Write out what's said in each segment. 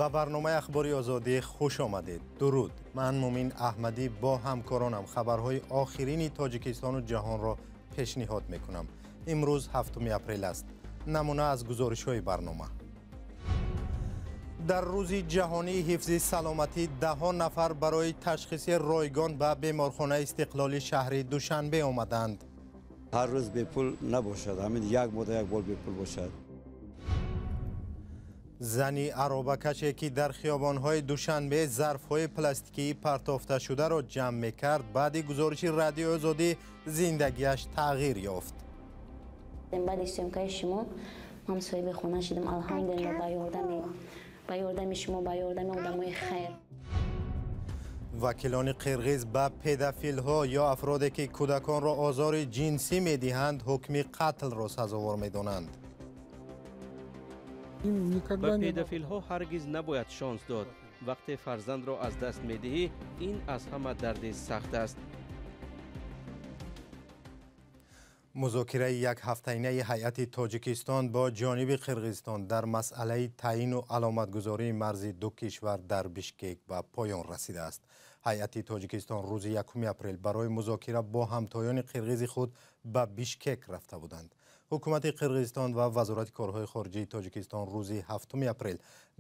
با برنامه اخباری آزادی خوش آمدید. درود. من مومین احمدی با همکارانم خبرهای آخرین تاجیکستان و جهان را پیشنهاد میکنم. امروز 7 اپریل است. نمونه از گزارش‌های برنامه. در روز جهانی حفظ سلامتی 10 نفر برای تشخیص رایگان به بیمارخانه استقلال شهر دوشنبه آمدند. هر روز به پول نباشد، همین یک مدت یک بار به پول باشد. زنی عرابه‌کشی که در خیابان‌های دوشنبه ظرف‌های پلاستیکی پرتافته شده را جمع می‌کرد، بعد گزارش رادیو آزادی زندگیش تغییر یافت. بعد سیمکای شما من صاحب خانه شدم. الحمدلله با یاردم شما، با یاردم آدمای خیر. وکیلان قرغیز به پدافیل‌ها یا افرادی که کودکان را آزار جنسی می‌دهند حکم قتل را سزاوار می‌دانند. به پدافیل‌ها هرگز نباید شانس داد. وقتی فرزند را از دست می‌دهی، این از همه درد سخت است. مذاکره یک هفته‌ای هیئت تاجیکستان با جانب قرغیزستان در مسئله تعیین و علامتگذاری مرز دو کشور در بیشکک به پایان رسیده است. هیئت تاجیکستان روز 1 اپریل برای مذاکره با همتایان قرغیز خود به بیشکک رفته بودند. حکومت قرغیزستان و وزارت کارهای خارجه تاجیکستان روز 7 اپریل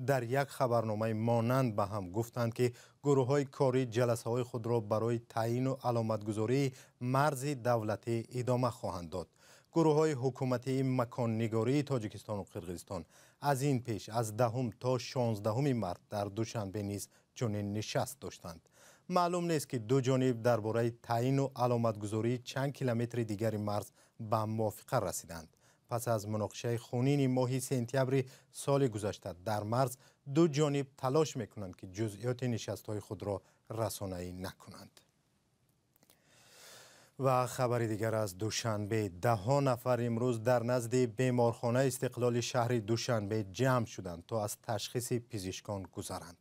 در یک خبرنامه مانند به هم گفتند که گروه‌های کاری جلسه‌های خود را برای تعیین و علامتگذاری مرز دولتی ادامه خواهند داد. گروه‌های حکومتی مکان‌نگاری تاجیکستان و قرغیزستان از این پیش از 10 تا 16 مارس در دوشنبه نیز چنین نشست داشتند. معلوم نیست که دو جانب درباره تعیین و علامتگذاری چند کیلومتر دیگر مرز به موافقه رسیدند. پس از مناقشه خونین ماه سپتامبر سال گذشته در مرز دو جانب تلاش میکنند که جزئیات نشست‌های خود را رسانه‌ای نکنند. و خبر دیگر از دوشنبه 10 نفر امروز در نزد بیمارخانه استقلال شهر دوشنبه جمع شدند تا از تشخیص پزشکان گذرند.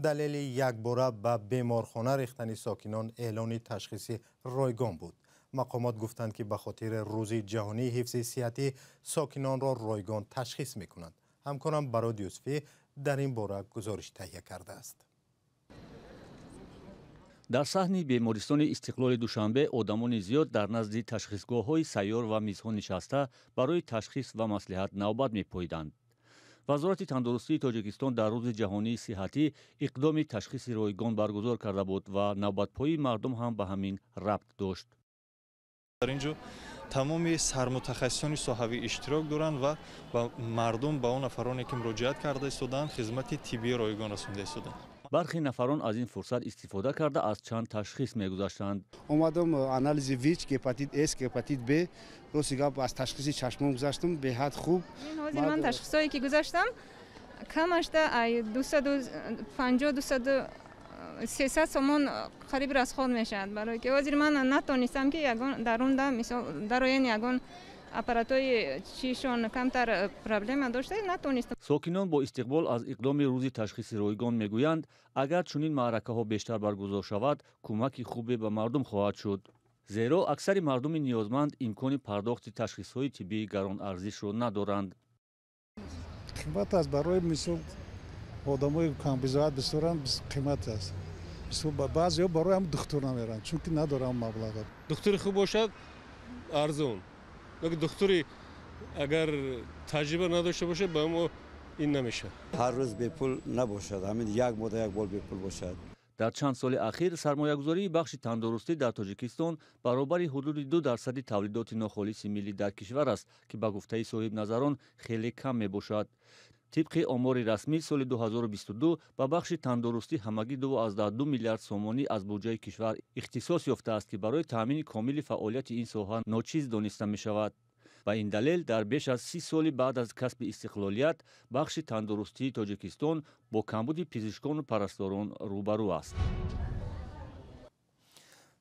دلیل یک باره به بیمارخانه ریختن ساکنان اعلان تشخیص رایگان بود. مقامات گفتند که به خاطر روز جهانی حفظ صحت ساکنان را رایگان تشخیص میکنند. همکارم براد یوسفی در این باره گزارش تهیه کرده است. در صحن بیمارستان استقلال دوشنبه آدمان زیاد در نزد تشخیصگاه‌های سیار و میزها نشسته برای تشخیص و مصلحت نوبت می‌پاییدند. وزارت تندرستی تاجیکستان در روز جهانی صحتی اقدام تشخیص رایگان برگزار کرده بود و نوبت‌پایی مردم هم به همین ربط داشت. در اینجا تمام سرمتخصصان صحوی اشتراک دارند و مردم با اون نفرانی که مراجعت کرده استودند خدمت طبی رایگان رسونده استودند. برخی نفران از این فرصت استفاده کرده از چند تشخیص می‌گذاشتند. اومدم آنالیز ویچ، هپاتیت اس، هپاتیت ب، روسیگا از تشخیص چشم گذاشتم به حد خوب. من تشخیصایی که گذاشتم کمش ده 250 300 سومون قریب از خود میشد، برای که وزیر من نتونستم که یگان درون مثلا در این یگان اپاراتوی چیشون کمتر پرابلم داشته نتونستم. ساکنان با استقبال از اقدام روز تشخیص رایگان میگویند اگر چنین معرکه ها بیشتر برگزار شود کمک خوبی به مردم خواهد شد. زیرا اکثر مردم نیازمند امکان پرداخت تشخیص های طبی گران ارزش را ندارند. قیمت است برای مثل آدمای کم بزاعت بسیارن قیمت است. بعضی ها برای هم دکتر نمیرن چون که ندارن مبلغ. دکتر خوب باشد ارزون، لیکن دکتری اگر تجربه نداشته باشه به ما این نمیشه. هر روز به پول نباشد، همین یک مدت یک بار به پول باشد. در چند سال اخیر سرمایه‌گذاری بخش تندرستی در تاجیکستان برابر حدود 2% تولیدات ناخالص ملی در کشور است که به گفته صاحب نظران خیلی کم میباشد. طبق آمار رسمی سال 2022 به بخش تندرستی همگی 2.2 میلیارد سومانی از بودجه کشور اختصاص یافته است که برای تامین کامل فعالیت این ساحه ناچیز دانسته می شود. و این دلیل در بیش از 30 سال بعد از کسب استقلالیت بخش تندرستی تاجیکستان با کمبود پزشکان و پرستاران روبرو است.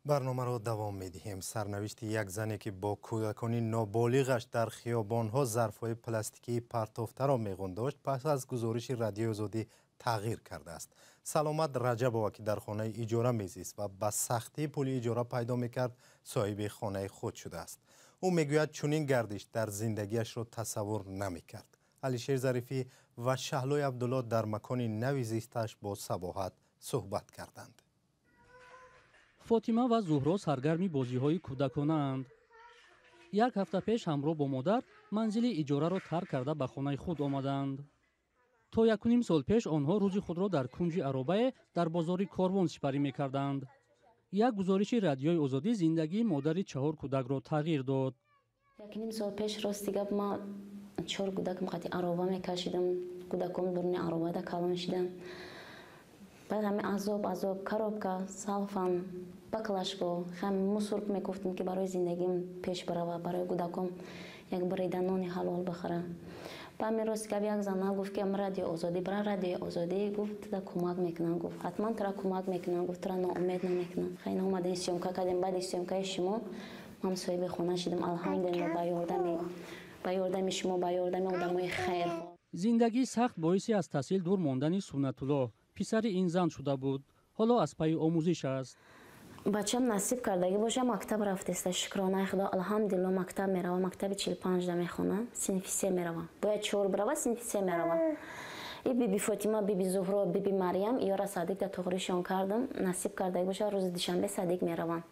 برنامه را دوام می‌دهیم. سرنوشت یک زنی که با کودکان نابالغش در خیابان‌ها ظرف‌های پلاستیکی پرتافته را می‌غنداشت پس از گزارش رادیو آزادی تغییر کرده است. سلامت رجب‌آوا که در خانه اجاره می‌زیست و به سختی پول اجاره پیدا می‌کرد صاحب خانه خود شده است. او میگوید چنین گردش در زندگیش را تصور نمی‌کرد. علیشیر ظریفی و شهلوی عبدالله در مکان نوی زیستش با صباحت صحبت کردند. فاطمه و زهرا سرگرمی بازی‌های کودکانه‌اند. یک هفته پیش همراه با مادر منزل اجاره را ترک کرده به خانه خود آمدند. تا 1.5 سال پیش آنها روزی خود را در کنج عربه در بازار کاروان سپری می‌کردند. یک گزارش رادیوی آزادی زندگی مادر 4 کودک را تغییر داد. 1.5 سال پیش راستی گپ ما 4 کودک مقطع عربه می‌کشیدم. کودکان درون عربه دا کلان شدن. بعد همه عذاب کارابکا سالفان بکلاشکو هم مسرک میگفتم که برای زندگیم پیش بروه، برای کودکم یک بریده نان حلال بخورم. بعد میراست که یک زن گفت که رادیو آزادی، برای رادیو آزادی گفت تا کمک میکنم، گفت حتما ترا کمک میکنم، گفت ترا ناامید نمیکنم. خیلی اومدن سیمکا کردیم. بعد سیمکای شما من صاحب خونه شدم. الحمدلله با یاردم شما، با یاردم آدمای خیر. زندگی سخت باعثی از تحصیل دور ماندن سنت الله پسر این زن شده بود. حالا از پای آموزش است. بچه‌م نصیب کردگی باشه مکتب رفته است. شکرانه خدا الحمدلله مکتب میروه. مکتب 45 دا میخونه. صنف 3 میروه. باید 4 بروه صنف 3 میروه. ای بی فاطمه، بی زهرا، بی مریم یارا صادق دا تغریشون کردم. نصیب کردگی باشه روز دوشنبه صادق میروند.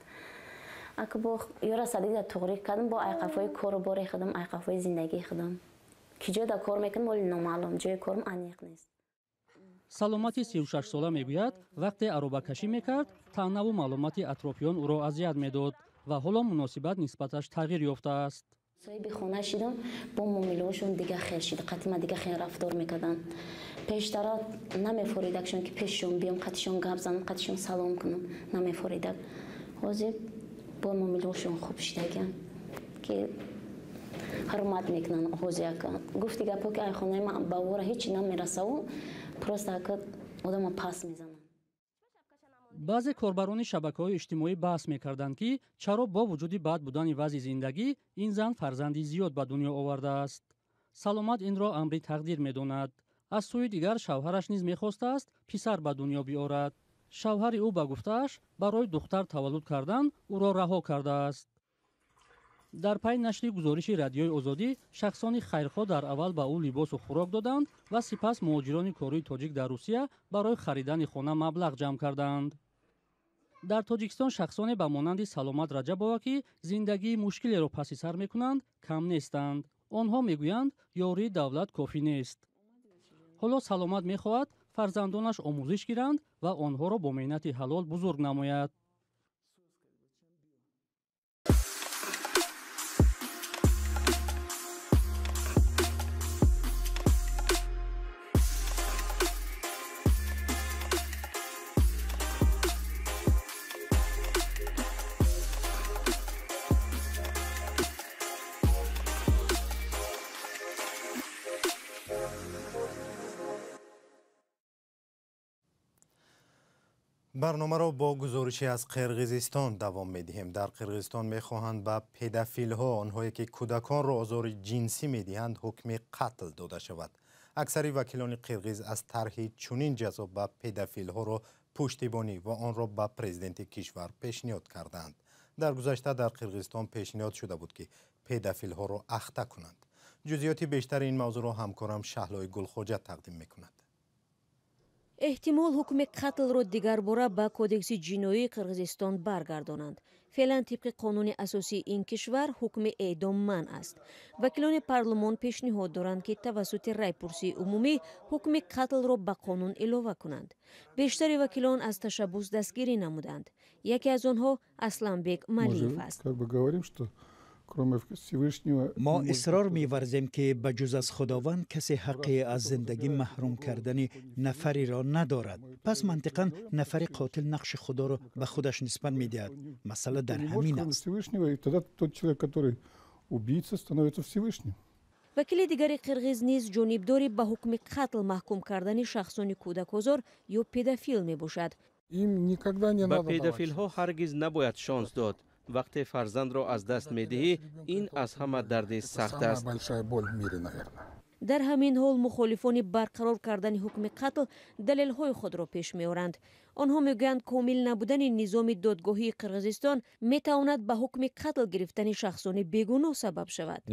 اگه با یارا صادق دا تغری کردم با ایقافای کار باری خودم، ایقافای زندگی خودم. کی جا دا کار میکنم ولی نامعلوم، جای کارم انیق نیست. سلامتی 36 ساله میگوید وقتی عروبه کشی میکرد تنها و معلوماتی اطرافیان او را اذیت میداد و حالا مناسبت نسبتش تغییر یافته است. صاحب خونه شدم با مامیلوشون دیگه خیر شد. قطعا دیگه خیر رفتار میکردن. پیشتر نمیفوریدکشون که پیششون بیام قطعشون گپ زنم، قطعشون سلام کنم، نمیفوریدک. حاضر با مامیلوشون خوب شدگم که حرمت میکنن. حاضر گفت دیگه پاک ای خونه من باور هیچ نمیرسه و پروسته که آدم پاس میزنن. بعضی کاربران شبکه‌های اجتماعی بحث می‌کردند که چرا با وجود بد بودن وضع زندگی این زن فرزندی زیاد به دنیا آورده است. سلامت این را امری تقدیر می‌داند. از سوی دیگر شوهرش نیز می‌خواسته است پسر به دنیا بیاورد. شوهر او به گفته‌اش برای دختر تولد کردن او را رها کرده است. در پی نشر گزارش رادیوی آزادی شخصان خیرخواه در اول به او لباس و خوراک دادند و سپس مهاجران کاری تاجیک در روسیه برای خریدن خانه مبلغ جمع کردند. در تاجیکستان شخصان به مانند سلامت رجبова که زندگی مشکلی را پس سر میکنند کم نیستند. آنها میگویند یاری دولت کافی نیست. حالا سلامت میخواهد فرزندانش آموزش گیرند و آنها را با مهنت حلال بزرگ نماید. برنامه را با گزارشی از قرقیزستان دوام می‌دهیم. در قرقیزستان می‌خواهند به پدافیل‌ها، آنهایی که کودکان را آزار جنسی می‌دهند، حکم قتل داده شود. اکثر وکیلان قرقیز از طرح چنین جزا به پدافیل‌ها را پشتیبانی و آن را به پرزیدنت کشور پیشنهاد کردند. در گذشته در قرقیزستان پیشنهاد شده بود که پدافیل‌ها را اخته کنند. جزئیات بیشتر این موضوع را همکارم شهلای گلخواجه تقدیم می‌کند. احتمال حکم قتل را دیگر باره به کودکس جنایی قرقیزستان برگردانند. فعلا طبق قانون اساسی این کشور حکم اعدام منع است. وکیلان پارلمان پیشنهاد دارند که توسط رایپرسی عمومی حکم قتل را به قانون علاوه کنند. بیشتر وکیلان از تشبث دستگیری نمودند. یکی از آنها اسلامبek ملیف است. ما اصرار می‌ورزیم که بجز از خداوند کسی حقی از زندگی محروم کردن نفری را ندارد. پس منطقاً نفر قاتل نقش خدا را به خودش نسبت می‌دهد. مسئله در همین است. وکیل دیگر قرقیز نیز جانبداری به حکم قتل محکوم کردن شخصان کودک‌آزار یا پدافیل میباشد. به پدافیل‌ها هرگز نباید شانس داد. وقتی فرزند را از دست می‌دهی این از همه درد سخت است. در همین حال مخالفان برقرار کردن حکم قتل دلیل‌های خود را پیش می‌آورند. آنها میگویند کامل نبودن نظام دادگاهی قرغیزستان میتواند به حکم قتل گرفتن شخصان بیگناه سبب شود.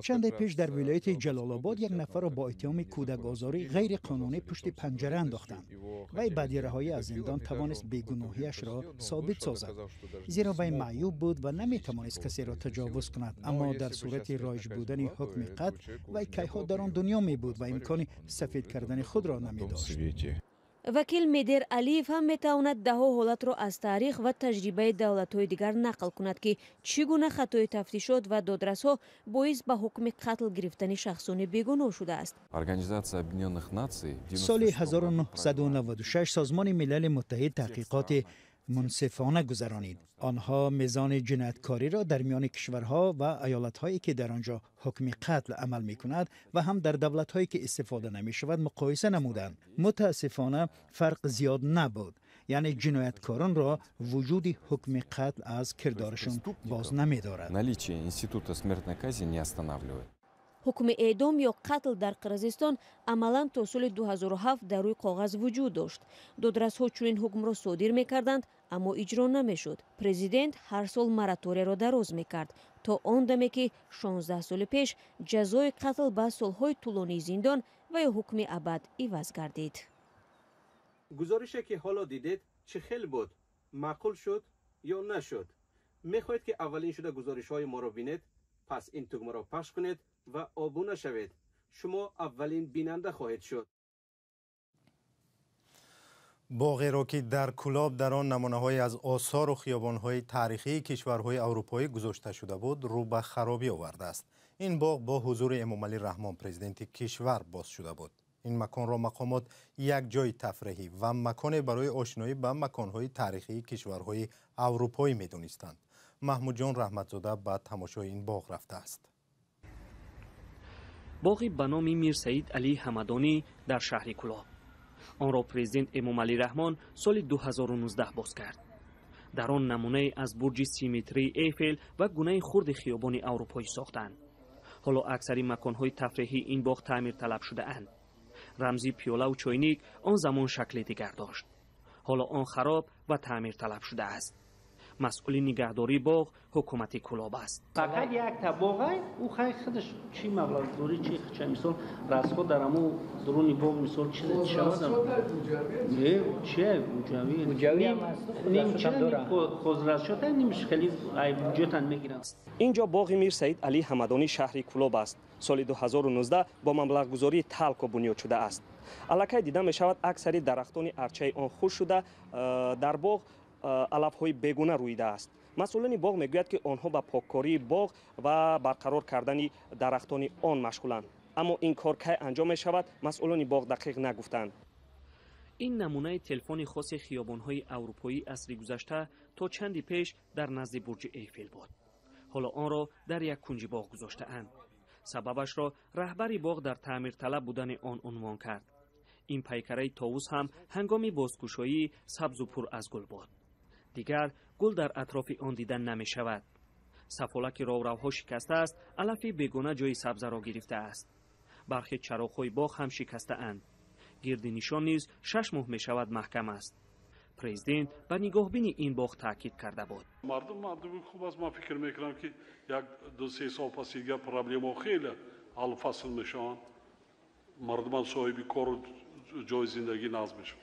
چند پیش در ولایت جلال آباد یک نفر را با اتهام کودک آزاری غیر قانونی پشت پنجره انداختند. وی بعد رهایی از زندان توانست بیگناهیش را ثابت سازد، زیرا وی معیوب بود و نمیتوانست کسی را تجاوز کند. اما در صورت رایج بودن حکم قتل وی کیها در آن دنیا می بود و امکان سفید کردن خود را نمی داشت. وکیل میدر علیف هم میتواند ده حالت را از تاریخ و تجربه دولت‌های دیگر نقل کند که چگونه خطای تفتیشات و دادرس‌ها باعث به حکم قتل گرفتن شخصان بیگناه شده است. سال 1996 سازمان ملل متحد تحقیقات منصفانه گذرانید. آنها میزان جنایتکاری را در میان کشورها و ایالت‌هایی که در آنجا حکم قتل عمل می‌کند و هم در دولت‌هایی که استفاده نمی‌شود مقایسه نمودند. متاسفانه فرق زیاد نبود. یعنی جنایتکاران را وجود حکم قتل از کردارشون باز نمی‌دارد. حکم اعدام یا قتل در قرغیزستان عملاً تا سال 2007 در روی کاغذ وجود داشت. دادرس‌ها چنین حکم را صادر می‌کردند اما اجرا نمی‌شد. پرزیدنت هر سال مراتوری را دراز می‌کرد تا آن دمی که 16 سال پیش جزای قتل به سال‌های طولانی زندان و یا حکم ابد عوض گردید. گزارشی که حالا دیدید چه خیلی بود؟ معقول شد یا نشد؟ می‌خواهید که اولین شده گزارش‌های ما را بینید؟ پس این تگمه را پخش کنید و آبونه شوید. شما اولین بیننده خواهید شد. باغ راکی در کلاب در آن نمونه‌های از آثار و خیابان‌های تاریخی کشورهای اروپایی گذاشته شده بود رو به خرابی آورده است. این باغ با حضور امامعلی رحمان پرزیدنت کشور باز شده بود. این مکان را مقامات یک جای تفریحی و مکان برای آشنایی با مکان‌های تاریخی کشورهای اروپایی می‌دانستند. محمود جان رحمتزاده به تماشای این باغ رفته است. باغی به نام میر سعید علی حمدانی در شهر کلاب. آن را پرزیدنت امامعلی رحمان سال 2019 باز کرد. در آن نمونه از برج 30 متری ایفل و گونه خرد خیابان اروپایی ساختند. حالا اکثری مکان‌های تفریحی این باغ تعمیر طلب شده اند. رمزی پیاله و چاینک آن زمان شکل دیگر داشت. حالا آن خراب و تعمیر طلب شده است. مسئول نگهداری باغ حکومت کلاب است. فقط یک تا باغ او خیلی خودش چی مبلغ دوری چی مثلا راسخو درامو درونی باغ مثلا چی شود نه چه مجاوی هم است نیم چه خضرات شده نمیشه خیلی وجودن میگیرن. اینجا باغ میر سعید علی حمدانی شهر کلاب است. سال 2019 با مبلغ گذاری تلک بنیاد شده است. الکی دیده می شود اکثری درختان ارچه آن خشک شده. در باغ علف‌های بیگونه رویده است. مسئولان باغ میگویند که آنها به پاککاری باغ و برقرار کردن درختان آن مشغولند. اما این کار کی انجام می شود مسئولان باغ دقیق نگفتند. این نمونه تلفن خاص خیابان‌های اروپایی عصر گذشته تا چندی پیش در نزد برج ایفل بود. حالا آن را در یک کنج باغ گذاشته‌اند. سببش را رهبر باغ در تعمیر طلب بودن آن عنوان کرد. این پیکره طاووس هم هنگام بازگشایی سبز و پر از گل بود. دیگر گل در اطراف آن دیدن نمی شود. سفالک راوروها شکسته است، علف بیگونه جای سبز را گرفته است. برخی چراغ‌های باغ هم شکسته اند. گرد نشان نیز 6 ماه می شود محکم است. پرزیدنت به نگاهبین این باغ تاکید کرده بود. مردم خوب است. من فکر میکنم که یک 2-3 سال پس دیگر پرابلم خیلی حل فصل میشن. مردمان صاحب کار و جای زندگی نصب میشن.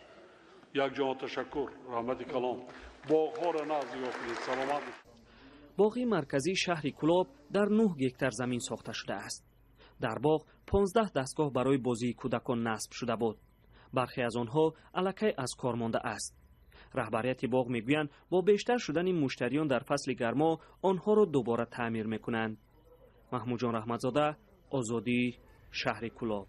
یک جا تشکر رحمت کلام باغ‌ها را نصب کنید. سلامت. باغ مرکزی شهر کلاب در 9 گکتار زمین ساخته شده است. در باغ 15 دستگاه برای بازی کودکان نصب شده بود. برخی از آنها الکی از کار مانده است. رهبریت باغ میگویند با بیشتر شدن مشتریان در فصل گرما آنها را دوباره تعمیر میکنند. محمود جان رحمتزاده، آزادی، شهر کلاب.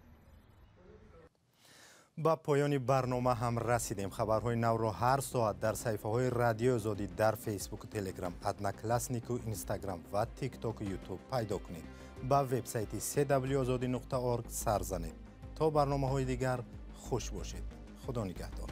با پایان برنامه هم رسیدیم. خبرهای نو را هر ساعت در صفحه های رادیو آزادی در فیسبوک و تلگرام، ادناکلاسنیک و اینستاگرام و تیک تاک و یوتیوب پیدا کنید. با وبسایت cwazadi.org سر زنید. تا برنامه های دیگر خوش باشید. خدا نگهدار.